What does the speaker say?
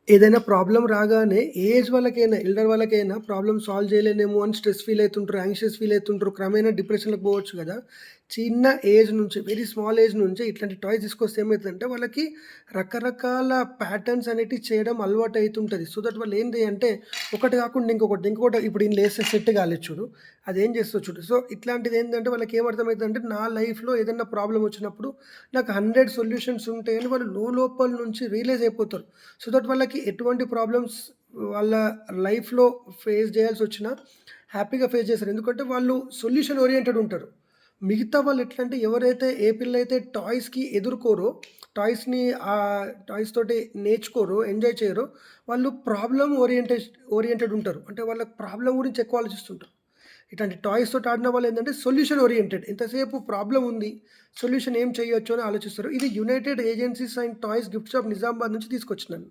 ఏదైనా ప్రాబ్లమ్ రాగానే ఏ ఏజ్ వాళ్ళకైనా, ఎల్డర్ వాళ్ళకైనా ప్రాబ్లమ్ సాల్వ్ చేయలేనేమో అని స్ట్రెస్ ఫీల్ అయితుంటారు, యాంగ్షియస్ ఫీల్ అయితుంటారు. క్రమేణా డిప్రెషన్‌లోకి పోవచ్చు గదా! చిన్న ఏజ్ నుంచి వెరీ స్మాల్ ఏజ్ నుంచే ఇట్లాంటి టాయ్స్ తీసుకొస్తే ఏమైతదంటే వాళ్ళకి రకరకాల ప్యాటర్న్స్ అనేటివి చేయడం అలవాటయితుంటది. సో దట్ వాళ్ళు ఏంది అంటే ఒకటి కాకుండా ఇంకొకటి, ఇంకొకటి ఇప్పుడు ఈయన లేస్తే సెట్ కాలేదు చూడు. అదేం చేస్తదో చూడు. సో ఇట్లాంటిదేంటంటే వాళ్ళకి ఏమర్థమైతదంటే నా లైఫ్‌లో ఏదన్నా ప్రాబ్లమ్ వచ్చినప్పుడు నాకు 100 సొల్యూషన్స్ ఉంటాయని వాళ్ళు లోపల నుంచి రియలైజ్ అయిపోతారు. సో దట్ వాళ్ళకి ఎటువంటి ప్రాబ్లమ్స్ వాళ్ళ లైఫ్‌లో ఫేస్ చేయాల్సొచ్చినా హ్యాపీగా ఫేస్ చేస్తారు. ఎందుకంటే వాళ్ళు సొల్యూషన్ ఓరియెంటెడ్ ఉంటారు. మిగతా వాళ్ళు ఎట్లంటే ఎవరైతే ఏ పిల్లలైతే టాయ్స్‌కి ఎదుర్కోరో, టాయ్స్‌ని టాయ్స్ తోటి నేర్చుకోరో, ఎంజాయ్ చేయరో, వాళ్ళు ప్రాబ్లమ్ ఓరియెంటెడ్ ఉంటారు. అంటే వాళ్ళకి ప్రాబ్లమ్ గురించి ఎక్కువ ఆలోచిస్తుంటారు. ఇట్లాంటి టాయ్స్ తోటి ఆడిన వాళ్ళేంటంటే సొల్యూషన్ ఓరియెంటెడ్. ఎంతసేపు ప్రాబ్లమ్ ఉంది, సొల్యూషన్ ఏం చేయొచ్చు అని ఆలోచిస్తారు. ఇది United agencies and toys gift shop Nizamabad నుంచి తీసుకొచ్చినాను.